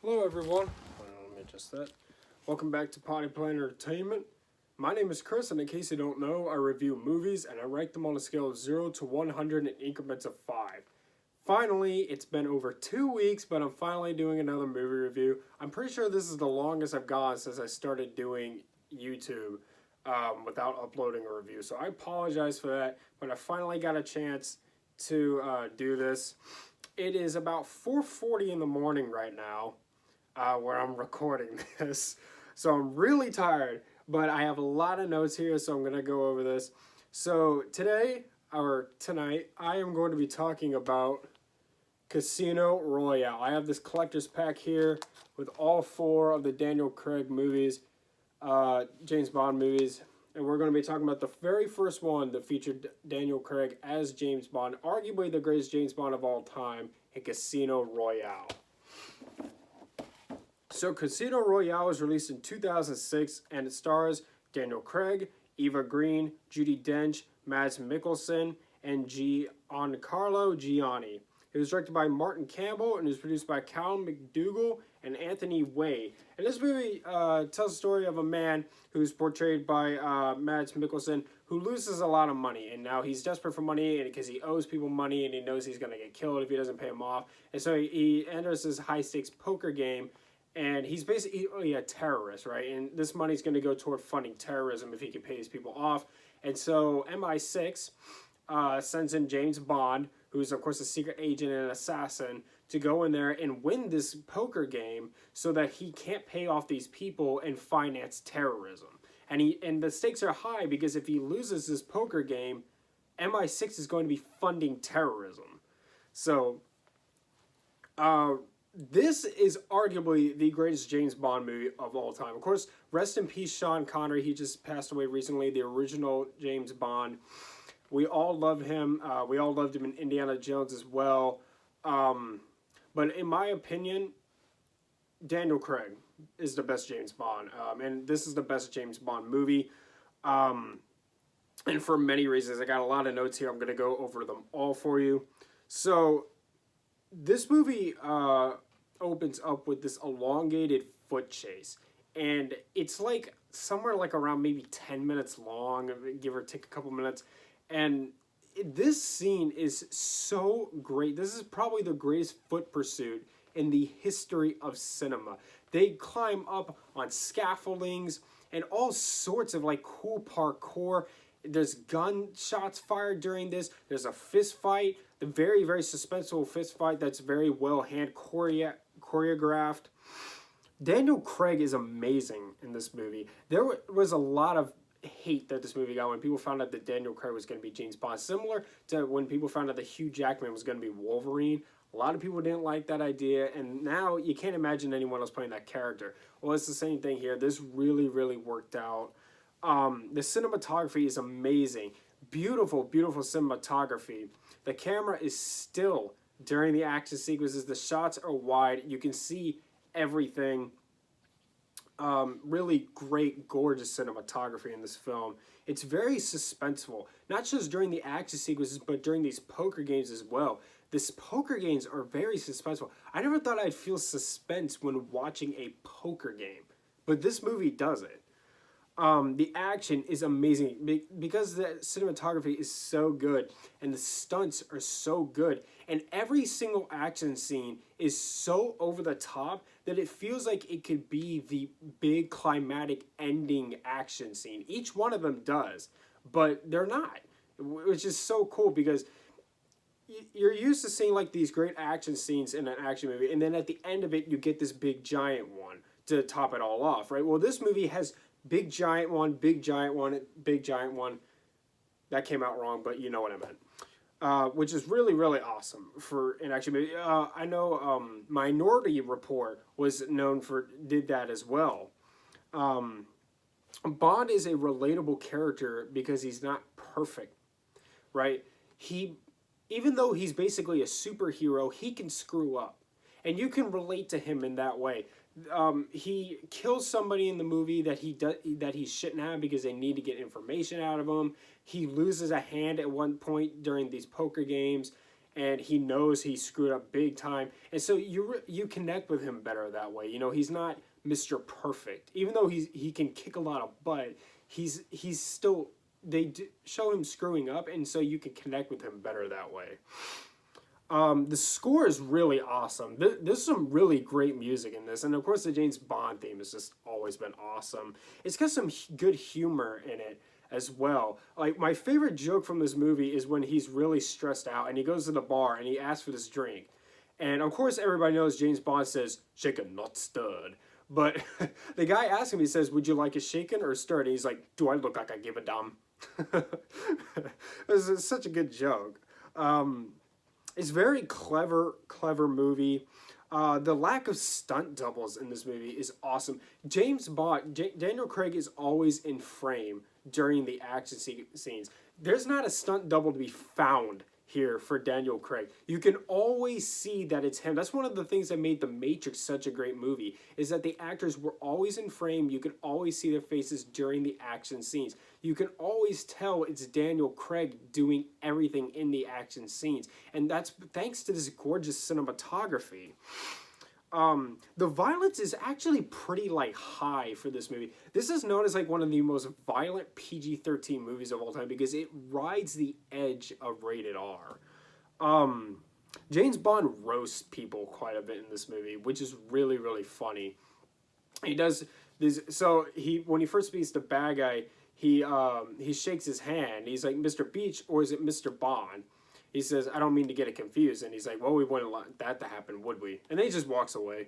Hello everyone. Let me adjust that. Welcome back to Potty Plan Entertainment. My name is Chris, and in case you don't know, I review movies and I rank them on a scale of 0 to 100 in increments of 5. Finally, it's been over 2 weeks, but I'm finally doing another movie review. I'm pretty sure this is the longest I've gone since I started doing YouTube without uploading a review. So I apologize for that, but I finally got a chance to do this. It is about 4:40 in the morning right now where I'm recording this. So I'm really tired, but I have a lot of notes here, so I'm going to go over this. So tonight, I am going to be talking about Casino Royale. I have this collector's pack here with all 4 of the Daniel Craig movies, James Bond movies. And we're going to be talking about the very first one that featured Daniel Craig as James Bond, arguably the greatest James Bond of all time, in Casino Royale. So Casino Royale was released in 2006, and it stars Daniel Craig, Eva Green, Judi Dench, Mads Mikkelsen, and Giancarlo Gianni. It was directed by Martin Campbell and it was produced by Cal McDougall and Anthony Way. And this movie tells the story of a man who's portrayed by Mads Mikkelsen who loses a lot of money. And now he's desperate for money because he owes people money and he knows he's going to get killed if he doesn't pay them off. And so he enters this high-stakes poker game. And he's basically a terrorist, right? And this money's going to go toward funding terrorism if he can pay these people off. And so MI6 sends in James Bond, who's of course a secret agent and an assassin, to go in there and win this poker game so that he can't pay off these people and finance terrorism. And the stakes are high because if he loses this poker game, MI6 is going to be funding terrorism. So, this is arguably the greatest James Bond movie of all time. Of course, rest in peace, Sean Connery. He just passed away recently, the original James Bond. We all love him. We all loved him in Indiana Jones as well. But in my opinion, Daniel Craig is the best James Bond. And this is the best James Bond movie. And for many reasons. I got a lot of notes here. I'm going to go over them all for you. So, this movie opens up with this elongated foot chase. And it's like somewhere like around maybe 10 minutes long, give or take a couple minutes. And this scene is so great. This is probably the greatest foot pursuit in the history of cinema. They climb up on scaffoldings and all sorts of like cool parkour. There's gunshots fired during this. There's a fist fight. The very, very suspenseful fist fight that's very well hand choreographed. Daniel Craig is amazing in this movie. There was a lot of hate that this movie got when people found out that Daniel Craig was going to be James Bond. Similar to when people found out that Hugh Jackman was going to be Wolverine. A lot of people didn't like that idea, and now you can't imagine anyone else playing that character. Well, it's the same thing here. This really, really worked out. The cinematography is amazing. Beautiful, beautiful cinematography. The camera is still during the action sequences. The shots are wide. You can see everything. Really great, gorgeous cinematography in this film. It's very suspenseful, not just during the action sequences, but during these poker games as well. These poker games are very suspenseful. I never thought I'd feel suspense when watching a poker game, but this movie does it. The action is amazing because the cinematography is so good and the stunts are so good. And every single action scene is so over the top that it feels like it could be the big climatic ending action scene. Each one of them does, but they're not, which is so cool because you're used to seeing like these great action scenes in an action movie, and then at the end of it, you get this big giant one to top it all off, right? Well, this movie has big giant one, big giant one, big giant one. That came out wrong, but you know what I meant. Which is really, really awesome for an action movie. I know Minority Report did that as well. Bond is a relatable character because he's not perfect, right? Even though he's basically a superhero, he can screw up. And you can relate to him in that way. He kills somebody in the movie that he shouldn't have because they need to get information out of him. He loses a hand at one point during these poker games, and he knows he screwed up big time, and so you connect with him better that way. You know, he's not Mr. Perfect, even though he can kick a lot of butt. He's still, show him screwing up, and so you can connect with him better that way. The score is really awesome. There's some really great music in this, and of course the James Bond theme has just always been awesome. It's got some good humor in it as well. Like, my favorite joke from this movie is when he's really stressed out and he goes to the bar and he asks for this drink, and of course everybody knows James Bond says shaken not stirred, but the guy asks him, he says, would you like it shaken or stirred? And he's like, do I look like I give a damn? It's such a good joke. It's very clever movie. The lack of stunt doubles in this movie is awesome. Daniel Craig is always in frame during the action scenes. There's not a stunt double to be found here for Daniel Craig. You can always see that it's him. That's one of the things that made The Matrix such a great movie, is that the actors were always in frame. You could always see their faces during the action scenes. You can always tell it's Daniel Craig doing everything in the action scenes. And that's thanks to this gorgeous cinematography. The violence is actually pretty high for this movie. This is known as one of the most violent PG-13 movies of all time because it rides the edge of rated R. James Bond roasts people quite a bit in this movie, which is really, really funny. He does this, so when he first meets the bad guy, he shakes his hand. He's like, Mr. Beach, or is it Mr. Bond? He says, I don't mean to get it confused. And he's like, well, we wouldn't want that to happen, would we? And then he just walks away.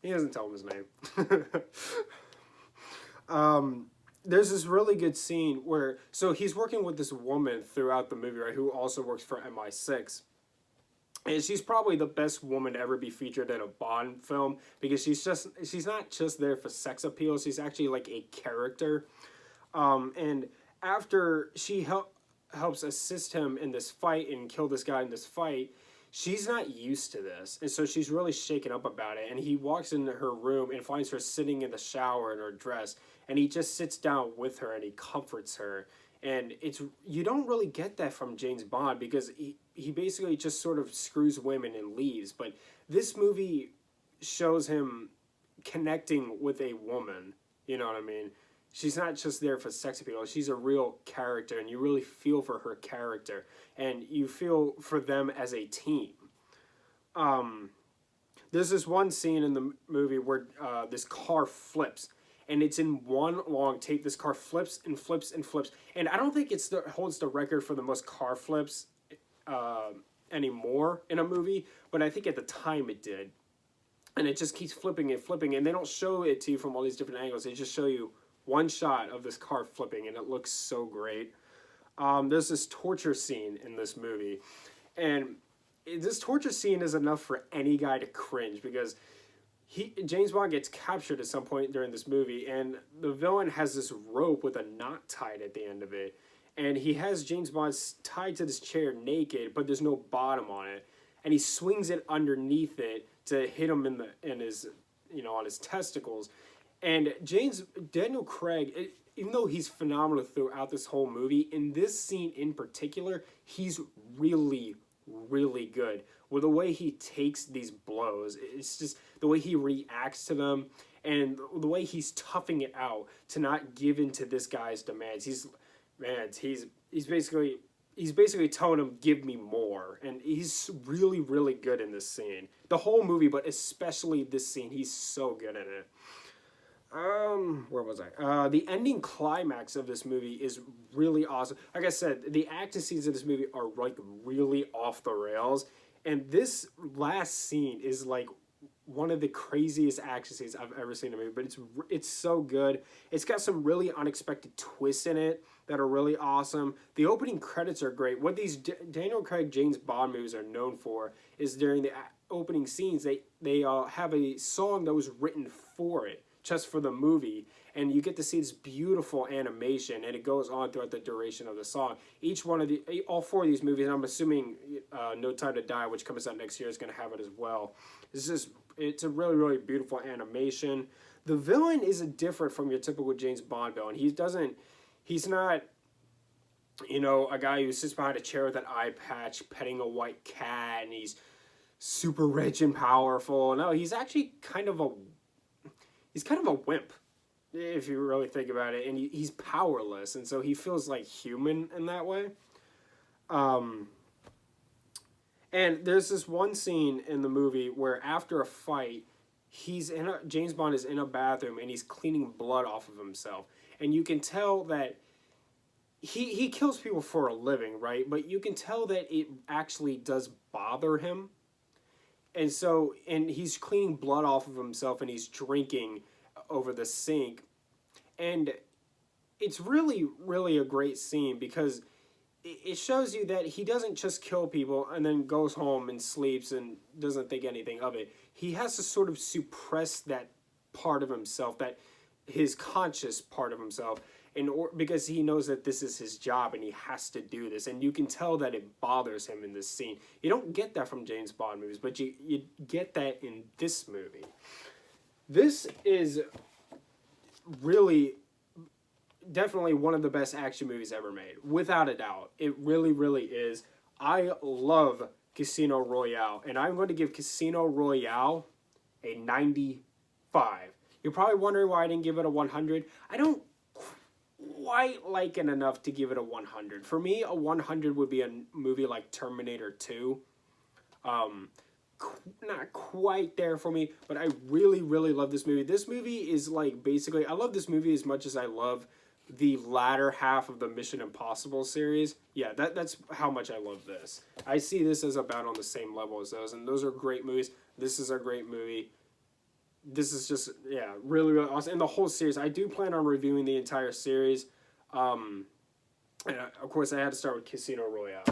He doesn't tell him his name. There's this really good scene where, so he's working with this woman throughout the movie, right, who also works for MI6. And she's probably the best woman to ever be featured in a Bond film because she's not just there for sex appeal. She's actually like a character. And after she helps assist him in this fight and kill this guy in this fight, she's not used to this, and so she's really shaken up about it. And he walks into her room and finds her sitting in the shower in her dress, and he just sits down with her and he comforts her. And you don't really get that from James Bond because he basically just sort of screws women and leaves. But this movie shows him connecting with a woman, you know what I mean? She's not just there for sex appeal. She's a real character, and you really feel for her character, and you feel for them as a team. There's this one scene in the movie where this car flips, and it's in one long take. This car flips and flips and flips, and I don't think it holds the record for the most car flips anymore in a movie, but I think at the time it did. And it just keeps flipping and flipping, and they don't show it to you from all these different angles. They just show you one shot of this car flipping, and it looks so great. There's this torture scene in this movie, and this torture scene is enough for any guy to cringe because James Bond gets captured at some point during this movie, and the villain has this rope with a knot tied at the end of it, and he has James Bond tied to this chair naked, but there's no bottom on it, and he swings it underneath it to hit him in his on his testicles. And Daniel Craig, even though he's phenomenal throughout this whole movie, in this scene in particular, he's really, really good. With the way he takes these blows, it's just the way he reacts to them, and the way he's toughing it out to not give in to this guy's demands. He's basically telling him, give me more. And he's really, really good in this scene. The whole movie, but especially this scene, he's so good in it. Where was I? The ending climax of this movie is really awesome. Like I said, the action scenes of this movie are really off the rails, and this last scene is one of the craziest action scenes I've ever seen in a movie. But it's so good. It's got some really unexpected twists in it that are really awesome. The opening credits are great. What these Daniel Craig James Bond movies are known for is during the opening scenes they have a song that was written for it, just for the movie, and you get to see this beautiful animation, and it goes on throughout the duration of the song. All four of these movies, and I'm assuming No Time to Die, which comes out next year, is going to have it as well. It's a really, really beautiful animation. The villain is different from your typical James Bond villain. He's not You know, a guy who sits behind a chair with an eye patch petting a white cat, and he's super rich and powerful. No, he's actually kind of a wimp, if you really think about it, and he's powerless, and so he feels like human in that way. Um, and there's this one scene in the movie where after a fight, James Bond is in a bathroom and he's cleaning blood off of himself, and you can tell that he kills people for a living, right? But you can tell that it actually does bother him, and he's cleaning blood off of himself and he's drinking over the sink, and it's really really a great scene because it shows you that he doesn't just kill people and then goes home and sleeps and doesn't think anything of it. He has to sort of suppress that part of himself, that his conscious part of himself, because he knows that this is his job and he has to do this. And you can tell that it bothers him in this scene. You don't get that from James Bond movies, but you get that in this movie. This is really definitely one of the best action movies ever made, without a doubt. It really, really is. I love Casino Royale, and I'm going to give Casino Royale a 95. You're probably wondering why I didn't give it a 100. I don't quite like it enough to give it a 100. For me, a 100 would be a movie like Terminator 2. Not quite there for me, but I really, really love this movie. This movie is like basically, I love this movie as much as I love the latter half of the Mission Impossible series. Yeah, that's how much I love this. I see this as about on the same level as those, and those are great movies. This is a great movie. This is just, yeah, really, really awesome. And the whole series, I do plan on reviewing the entire series. And of course, I had to start with Casino Royale.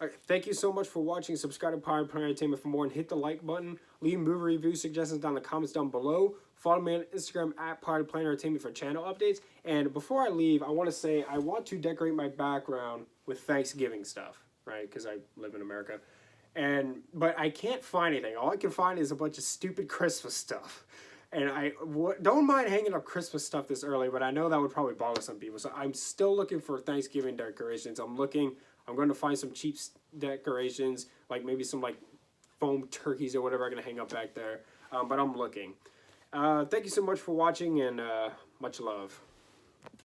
All right, thank you so much for watching. Subscribe to Pirate Planet Entertainment for more, and hit the like button. Leave movie review suggestions down in the comments down below. Follow me on Instagram at Pirate Planet Entertainment for channel updates. And before I leave, I want to say I want to decorate my background with Thanksgiving stuff, right? Because I live in America. But I can't find anything. All I can find is a bunch of stupid Christmas stuff. And don't mind hanging up Christmas stuff this early, but I know that would probably bother some people. So I'm still looking for Thanksgiving decorations. I'm going to find some cheap decorations, like maybe some like foam turkeys or whatever I'm going to hang up back there. But I'm looking. Thank you so much for watching, and much love.